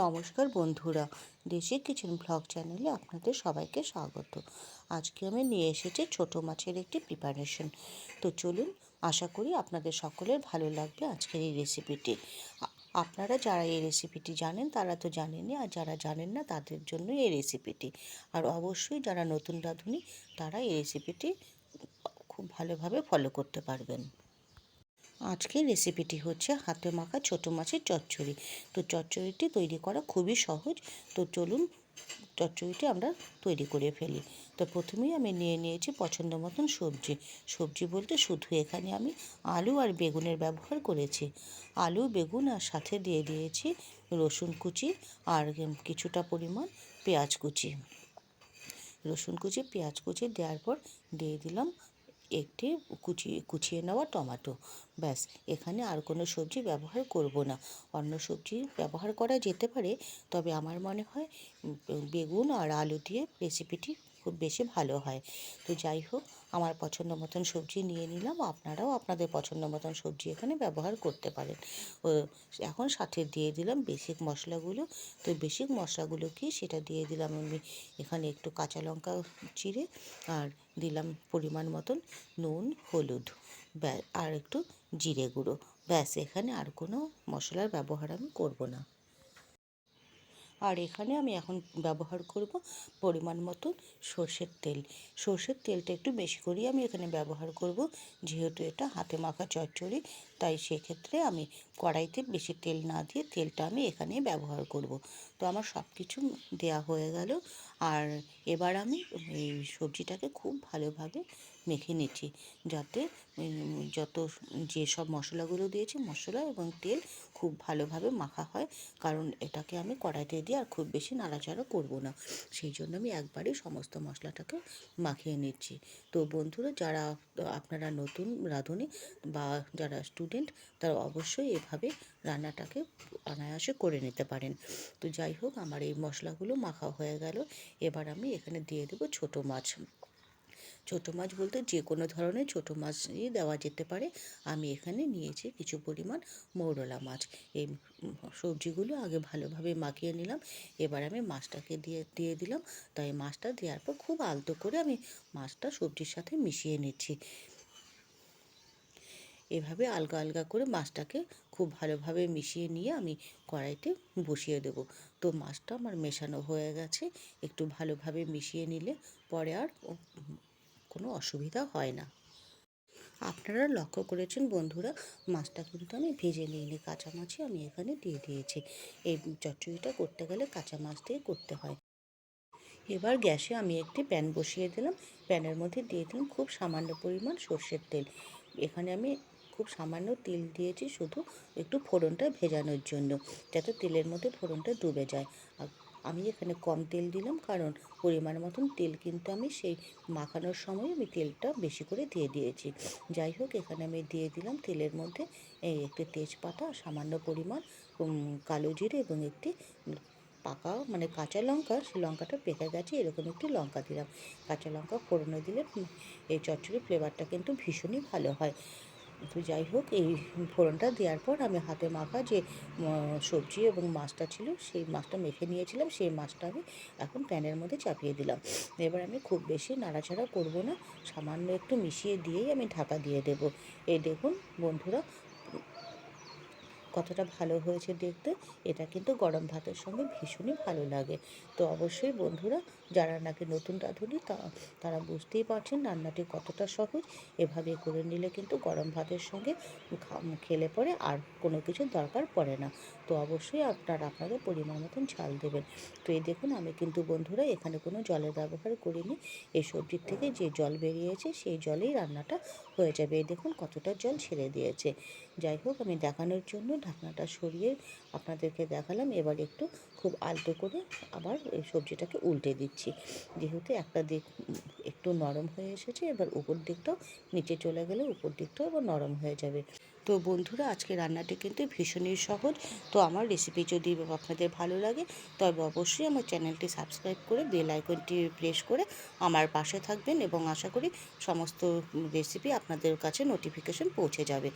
নমস্কার বন্ধুরা, দেশি কিচেন ব্লগ চ্যানেলে আপনাদের সবাইকে স্বাগত। আজকে আমি নিয়ে এসেছি ছোটো মাছের একটি প্রিপারেশন। তো চলুন, আশা করি আপনাদের সকলের ভালো লাগবে আজকের এই রেসিপিটি। আপনারা যারা এই রেসিপিটি জানেন তারা তো জানেনই, আর যারা জানেন না তাদের জন্য এই রেসিপিটি। আর অবশ্যই যারা নতুন রাঁধুনি তারা এই রেসিপিটি খুব ভালোভাবে ফলো করতে পারবেন। আজকের রেসিপিটি হচ্ছে হাতে মাখা ছোটো মাছের চচ্চড়ি। তো চচ্চড়িটি তৈরি করা খুবই সহজ। তো চলুন চচ্চড়িটি আমরা তৈরি করে ফেলি। তো প্রথমেই আমি নিয়ে নিয়েছি পছন্দ মতন সবজি। সবজি বলতে শুধু এখানে আমি আলু আর বেগুনের ব্যবহার করেছি। আলু, বেগুন আর সাথে দিয়ে দিয়েছি রসুন কুচি আর কিছুটা পরিমাণ পেঁয়াজ কুচি। রসুন কুচি, পেঁয়াজ কুচি দেওয়ার পর দিয়ে দিলাম একটি কুচিয়ে নেওয়া টমেটো। ব্যাস, এখানে আর কোনো সবজি ব্যবহার করব না। অন্য সবজি ব্যবহার করা যেতে পারে, তবে আমার মনে হয় বেগুন আর আলু দিয়ে রেসিপিটি খুব বেশি ভালো হয়। তো যাই হোক, আমার পছন্দ মতন সবজি নিয়ে নিলাম। আপনারাও আপনাদের পছন্দ মতন সবজি এখানে ব্যবহার করতে পারেন। ও এখন সাথে দিয়ে দিলাম বেসিক মশলাগুলো। তো বেসিক মশলাগুলো কি সেটা দিয়ে দিলাম আমি এখানে একটু কাঁচা লঙ্কা চিড়ে, আর দিলাম পরিমাণ মতন নুন, হলুদ, আর একটু জিরে গুঁড়ো। ব্যাস, এখানে আর কোনো মশলার ব্যবহার আমি করব না। আর এখানে আমি এখন ব্যবহার করব পরিমাণ মতো সর্ষের তেল। সর্ষের তেলটা একটু বেশি করেই আমি এখানে ব্যবহার করব, যেহেতু এটা হাতে মাখা চচ্চড়ি। তাই সেক্ষেত্রে আমি কড়াইতে বেশি তেল না দিয়ে তেলটা আমি এখানেই ব্যবহার করব। তো আমার সব কিছু দেওয়া হয়ে গেল। আর এবার আমি এই সবজিটাকে খুব ভালোভাবে মেখে নিচ্ছি, যাতে যত যেসব মশলাগুলো দিয়েছি মশলা এবং তেল খুব ভালোভাবে মাখা হয়। কারণ এটাকে আমি কড়াইতে দিয়ে আর খুব বেশি নাড়াচাড়া করব না, সেই জন্য আমি একবারেই সমস্ত মশলাটাকে মাখিয়ে নিচ্ছি। তো বন্ধুরা, যারা আপনারা নতুন রাঁধুনি বা যারা স্টুডেন্ট, তারা অবশ্যই এভাবে রান্নাটাকে অনায়াসে করে নিতে পারেন। তো যাই হোক, আমার এই মশলাগুলো মাখা হয়ে গেল। এবার আমি এখানে দিয়ে দেবো ছোটো মাছ। ছোটো মাছ বলতে যে কোনো ধরনের ছোটো মাছই দেওয়া যেতে পারে। আমি এখানে নিয়েছি কিছু পরিমাণ মৌরলা মাছ। এই সবজিগুলো আগে ভালোভাবে মাখিয়ে নিলাম। এবার আমি মাছটাকে দিয়ে দিলাম। তাই মাছটা দেওয়ার পর খুব আলতো করে আমি মাছটা সবজির সাথে মিশিয়ে নিচ্ছি। এভাবে আলগা আলগা করে মাছটাকে খুব ভালোভাবে মিশিয়ে নিয়ে আমি কড়াইতে বসিয়ে দেব। তো মাছটা আমার মেশানো হয়ে গেছে। একটু ভালোভাবে মিশিয়ে নিলে পরে আর কোনো অসুবিধা হয় না। আপনারা লক্ষ্য করেছেন বন্ধুরা, মাছটা কিন্তু আমি ভেজে নিইনি, কাঁচা মাছই আমি এখানে দিয়ে দিয়েছি। এই চচ্চড়িটা করতে গেলে কাঁচা মাছ দিয়ে করতে হয়। এবার গ্যাসে আমি একটি প্যান বসিয়ে দিলাম। প্যানের মধ্যে দিয়ে দিলাম খুব সামান্য পরিমাণ সর্ষের তেল। এখানে আমি খুব সামান্য তেল দিয়েছি, শুধু একটু ফোড়নটা ভেজানোর জন্য, যাতে তেলের মধ্যে ফোড়নটা ডুবে যায়। আর আমি এখানে কম তেল দিলাম, কারণ পরিমাণ মতন তেল কিন্তু আমি সেই মাখানোর সময় আমি তেলটা বেশি করে দিয়ে দিয়েছি। যাই হোক, এখানে আমি দিয়ে দিলাম তেলের মধ্যে একটি তেজপাতা, সামান্য পরিমাণ কালো জিরে এবং একটি পাকা মানে কাঁচা লঙ্কা। সেই লঙ্কাটা পেকে গেছে, এরকম একটি লঙ্কা দিলাম। কাঁচা লঙ্কা ফোড়নে দিলে এই চচ্চড়ির ফ্লেভারটা কিন্তু ভীষণই ভালো হয়। তো যাই হোক, এই ফোড়নটা দেওয়ার পর আমি হাতে মাখা যে সবজি এবং মাছটা ছিল, সেই মাছটা মেখে নিয়েছিলাম, সেই মাছটা আমি এখন প্যানের মধ্যে চাপিয়ে দিলাম। এবার আমি খুব বেশি নাড়াচাড়া করব না, সামান্য একটু মিশিয়ে দিয়েই আমি ঢাকা দিয়ে দেব। এই দেখুন বন্ধুরা, কতটা ভালো হয়েছে দেখতে। এটা কিন্তু গরম ভাতের সঙ্গে ভীষণই ভালো লাগে। তো অবশ্যই বন্ধুরা, যারা নাকি নতুন রাঁধুনি তারা বুঝতেই পারছেন রান্নাটি কতটা সহজ। এভাবে করে নিলে কিন্তু গরম ভাতের সঙ্গে খেলে পরে আর কোনো কিছুর দরকার পড়ে না। তো অবশ্যই আপনারা আপনাদের পরিমাণ মতন ঝাল দেবেন। তো এই দেখুন, আমি কিন্তু বন্ধুরা এখানে কোনো জলের ব্যবহার করিনি। এই সবজির থেকে যে জল বেরিয়েছে সেই জলেই রান্নাটা হয়ে যাবে। এই দেখুন কতটা জল ছেড়ে দিয়েছে। যাই হোক, আমি দেখানোর জন্য ঢাকনাটা সরিয়ে আপনাদেরকে দেখালাম। এবার একটু খুব আলতো করে আবার এই সবজিটাকে উল্টে দিচ্ছি, যেহেতু একটা দিক একটু নরম হয়ে এসেছে। এবার উপর দিকটাও নিচে চলে গেলে উপর দিকটাও এবার নরম হয়ে যাবে। তো বন্ধুরা, আজকে রান্নাটি কিন্তু ভীষণই সহজ। তো আমার রেসিপি যদি আপনাদের ভালো লাগে তবে অবশ্যই আমার চ্যানেলটি সাবস্ক্রাইব করে বেল আইকনটি প্রেস করে আমার পাশে থাকবেন, এবং আশা করি সমস্ত রেসিপি আপনাদের কাছে নোটিফিকেশন পৌঁছে যাবে।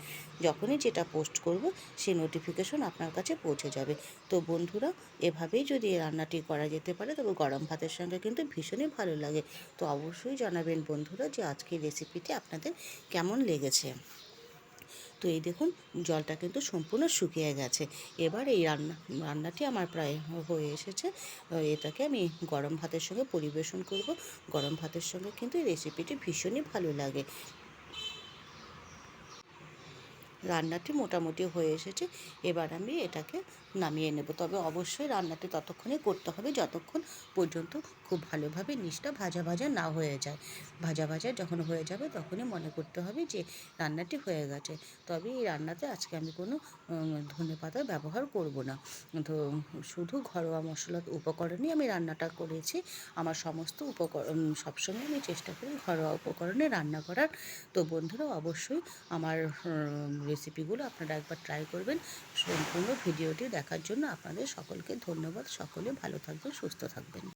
যখনই যেটা পোস্ট করব সেই নোটিফিকেশন আপনার কাছে পৌঁছে যাবে। তো বন্ধুরা, এভাবেই যদি এই রান্নাটি করা যেতে পারে তবে গরম ভাতের সঙ্গে কিন্তু ভীষণই ভালো লাগে। তো অবশ্যই জানাবেন বন্ধুরা যে আজকের রেসিপিটি আপনাদের কেমন লেগেছে। তো এই দেখুন, জলটা কিন্তু সম্পূর্ণ শুকিয়ে গেছে। এবার এই রান্নাটি আমার প্রায় হয়ে এসেছে। এটাকে আমি গরম ভাতের সঙ্গে পরিবেশন করব। গরম ভাতের সঙ্গে কিন্তু এই রেসিপিটি ভীষণই ভালো লাগে। রান্নাটি মোটামুটি হয়ে এসেছে। এবার আমি এটাকে নামিয়ে নেব। তবে অবশ্যই রান্নাটি ততক্ষণে করতে হবে যতক্ষণ পর্যন্ত খুব ভালোভাবে নিচটা ভাজা ভাজা না হয়ে যায়। ভাজা ভাজা যখন হয়ে যাবে তখনই মনে করতে হবে যে রান্নাটি হয়ে গেছে। তবে এই রান্নাতে আজকে আমি কোনো ধনেপাতা ব্যবহার করব না। তো শুধু ঘরোয়া মশলা উপকরণেই আমি রান্নাটা করেছি। আমার সমস্ত উপকরণ সবসময় আমি চেষ্টা করি ঘরোয়া উপকরণে রান্না করার। তো বন্ধুরা, অবশ্যই আমার রেসিপিগুলো আপনারা একবার ট্রাই করবেন। সম্পূর্ণ ভিডিওটি দেখার জন্য আপনাদের সকলকে ধন্যবাদ। সকলে ভালো থাকবেন, সুস্থ থাকবেন।